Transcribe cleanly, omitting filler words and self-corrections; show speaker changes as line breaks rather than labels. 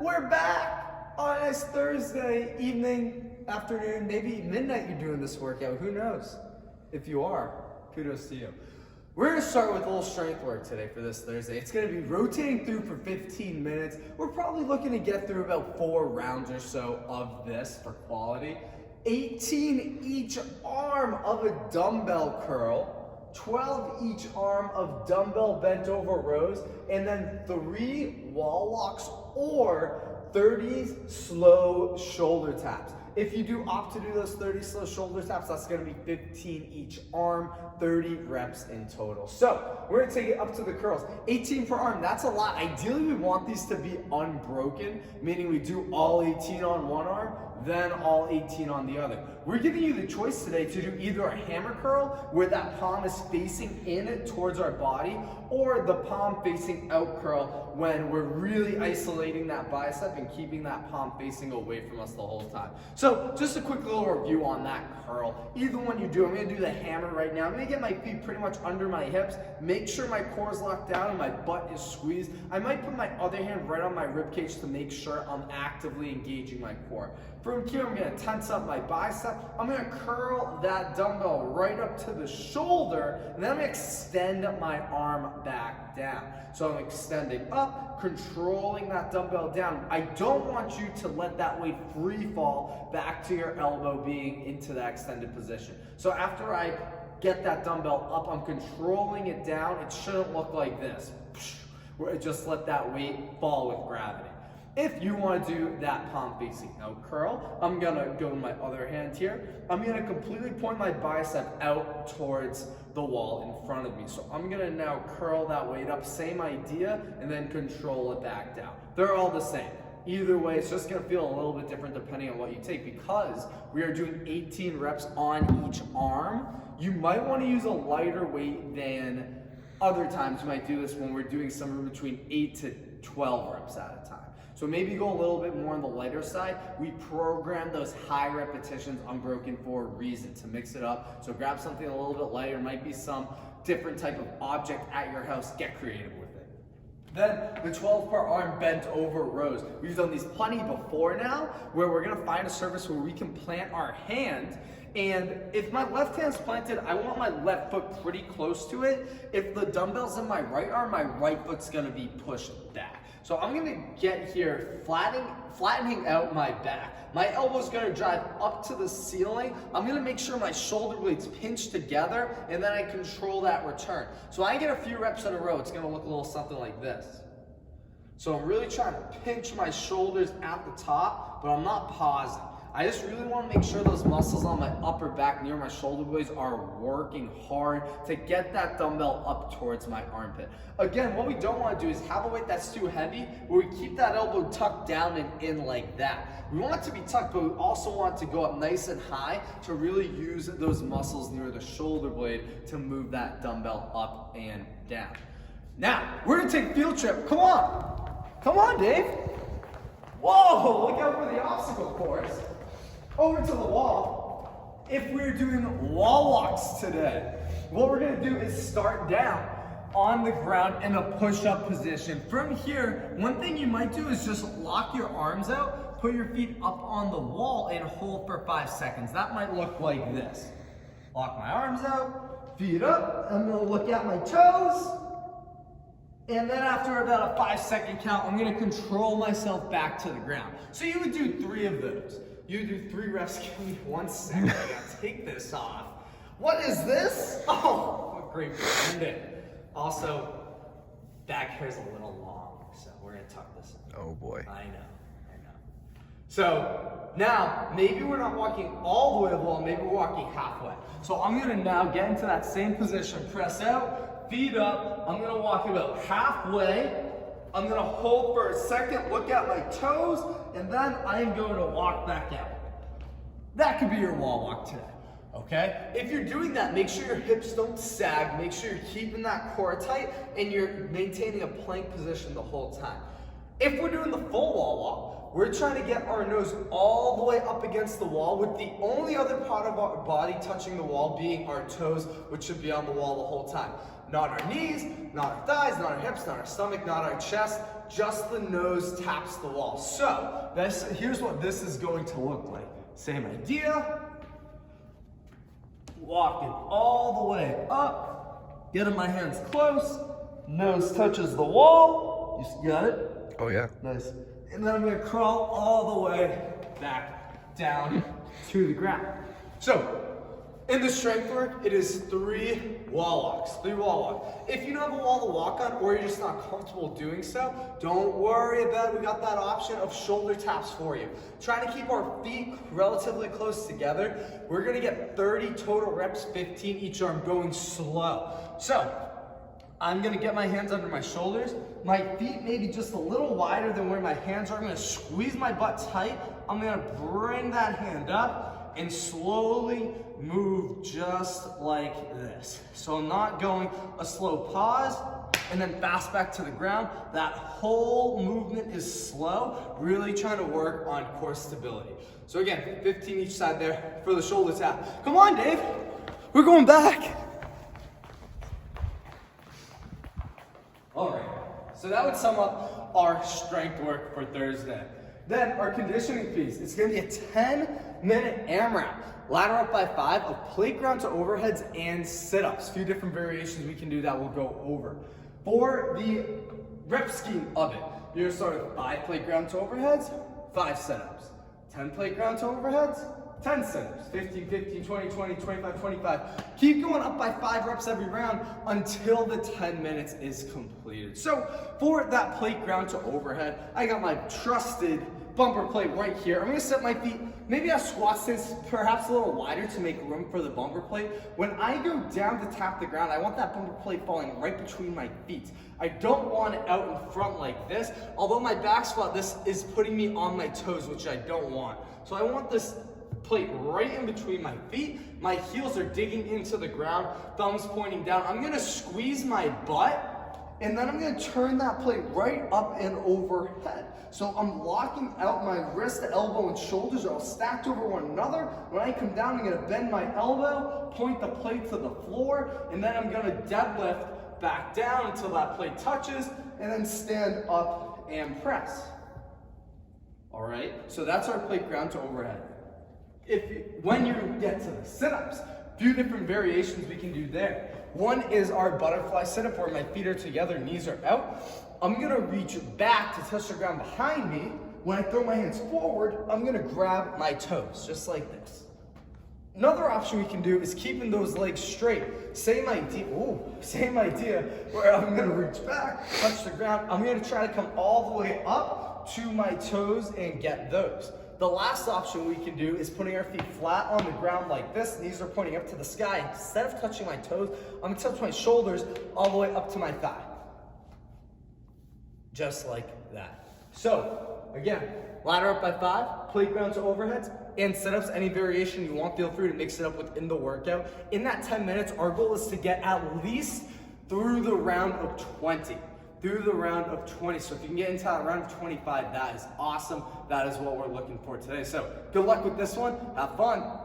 We're back on a nice Thursday evening, afternoon, maybe midnight you're doing this workout. Who knows? If you are, kudos to you. We're going to start with a little strength work today for this Thursday. It's going to be rotating through for 15 minutes. We're probably looking to get through about 4 rounds or so of this for quality. 18 each arm of a dumbbell curl. 12 each arm of dumbbell bent over rows, and then 3 wall walks or 30 slow shoulder taps. If you do opt to do those 30 slow shoulder taps, that's gonna be 15 each arm, 30 reps in total. So we're gonna take it up to the curls. 18 per arm, that's a lot. Ideally, we want these to be unbroken, meaning we do all 18 on one arm, then all 18 on the other. We're giving you the choice today to do either a hammer curl, where that palm is facing in towards our body, or the palm facing out curl when we're really isolating that bicep and keeping that palm facing away from us the whole time. So just a quick little review on that curl. Either one you do, I'm gonna do the hammer right now. I'm gonna get my feet pretty much under my hips, make sure my core is locked down and my butt is squeezed. I might put my other hand right on my rib cage to make sure I'm actively engaging my core. From here, I'm gonna tense up my bicep. I'm gonna curl that dumbbell right up to the shoulder, and then I'm gonna extend my arm back down. So I'm extending up, controlling that dumbbell down. I don't want you to let that weight free fall back to your elbow being into that extended position. So after I get that dumbbell up, I'm controlling it down. It shouldn't look like this, where I just let that weight fall with gravity. If you want to do that palm facing out curl, I'm gonna go in my other hand here. I'm gonna completely point my bicep out towards the wall in front of me. So I'm gonna now curl that weight up, same idea, and then control it back down. They're all the same. Either way, it's just gonna feel a little bit different depending on what you take, because we are doing 18 reps on each arm. You might want to use a lighter weight than other times. You might do this when we're doing somewhere between 8 to 12 reps at a time. So maybe go a little bit more on the lighter side. We program those high repetitions unbroken for a reason, to mix it up. So grab something a little bit lighter, might be some different type of object at your house, get creative with it. Then the 12 per arm bent over rows. We've done these plenty before now, where we're gonna find a surface where we can plant our hand. And if my left hand's planted, I want my left foot pretty close to it. If the dumbbell's in my right arm, my right foot's gonna be pushed back. So I'm gonna get here, flattening out my back. My elbow's gonna drive up to the ceiling. I'm gonna make sure my shoulder blades pinch together, and then I control that return. So I get a few reps in a row, it's gonna look a little something like this. So I'm really trying to pinch my shoulders at the top, but I'm not pausing. I just really want to make sure those muscles on my upper back near my shoulder blades are working hard to get that dumbbell up towards my armpit. Again, what we don't want to do is have a weight that's too heavy where we keep that elbow tucked down and in like that. We want it to be tucked, but we also want it to go up nice and high to really use those muscles near the shoulder blade to move that dumbbell up and down. Now, we're going to take a field trip. Come on. Come on, Dave. Whoa, look out for the obstacle course. Over to the wall. If we're doing wall walks today, what we're gonna do is start down on the ground in a push-up position. From here, one thing you might do is just lock your arms out, put your feet up on the wall, and hold for 5 seconds. That might look like this. Lock my arms out, feet up, I'm gonna look at my toes, and then after about a 5-second count, I'm gonna control myself back to the ground. So you would do 3 of those. You do 3 reps. Give me 1 second. I gotta take this off. What is this? Oh, what great branding. Also, back hair's a little long, so we're gonna tuck this in.
Oh boy.
I know. So now, maybe we're not walking all the way to the wall, maybe we're walking halfway. So I'm gonna now get into that same position, press out, feet up. I'm gonna walk about halfway. I'm gonna hold for a second, look at my toes, and then I am going to walk back out. That could be your wall walk today, okay? If you're doing that, make sure your hips don't sag, make sure you're keeping that core tight, and you're maintaining a plank position the whole time. If we're doing the full wall walk, we're trying to get our nose all the way up against the wall, with the only other part of our body touching the wall being our toes, which should be on the wall the whole time. Not our knees, not our thighs, not our hips, not our stomach, not our chest. just the nose taps the wall. So here's what this is going to look like. Same idea. Walking all the way up, getting my hands close, nose touches the wall. You got it?
Oh yeah.
Nice. And then I'm gonna crawl all the way back down to the ground. So, in the strength work, it is 3 wall walks. If you don't have a wall to walk on, or you're just not comfortable doing so, don't worry about it. We got that option of shoulder taps for you. Trying to keep our feet relatively close together. We're gonna get 30 total reps, 15 each arm, going slow. So, I'm gonna get my hands under my shoulders. My feet maybe just a little wider than where my hands are. I'm gonna squeeze my butt tight. I'm gonna bring that hand up and slowly move just like this. So I'm not going a slow pause and then fast back to the ground. That whole movement is slow, really trying to work on core stability. So again, 15 each side there for the shoulder tap. Come on, Dave, we're going back. All right, so that would sum up our strength work for Thursday. Then our conditioning piece, it's gonna be a 10-minute AMRAP. Ladder up by 5 of plate ground to overheads and sit-ups. A few different variations we can do that we'll go over. For the rep scheme of it, you're gonna start with 5 plate ground to overheads, 5 sit-ups. 10 plate ground to overheads, 10 sit-ups. 15, 15, 20, 20, 25, 25. Keep going up by 5 reps every round until the 10 minutes is completed. So for that plate ground to overhead, I got my trusted bumper plate right here. I'm gonna set my feet, maybe a squat stance, perhaps a little wider to make room for the bumper plate. When I go down to tap the ground, I want that bumper plate falling right between my feet. I don't want it out in front like this. Although my back squat, this is putting me on my toes, which I don't want. So I want this plate right in between my feet. My heels are digging into the ground, thumbs pointing down. I'm gonna squeeze my butt, and then I'm gonna turn that plate right up and overhead. So I'm locking out my wrist, elbow, and shoulders are all stacked over one another. When I come down, I'm gonna bend my elbow, point the plate to the floor, and then I'm gonna deadlift back down until that plate touches, and then stand up and press. All right, so that's our plate ground to overhead. When you get to the sit-ups, a few different variations we can do there. One is our butterfly sit-up where my feet are together, knees are out. I'm gonna reach back to touch the ground behind me. When I throw my hands forward, I'm gonna grab my toes, just like this. Another option we can do is keeping those legs straight. Same idea where I'm gonna reach back, touch the ground. I'm gonna try to come all the way up to my toes and get those. The last option we can do is putting our feet flat on the ground like this. Knees are pointing up to the sky. Instead of touching my toes, I'm gonna touch my shoulders all the way up to my thigh. Just like that. So, again, ladder up by 5, plate ground to overheads, and sit-ups. Any variation you want, feel free to mix it up within the workout. In that 10 minutes, our goal is to get at least through the round of 20. So if you can get into that round of 25, that is awesome. That is what we're looking for today. So good luck with this one. Have fun.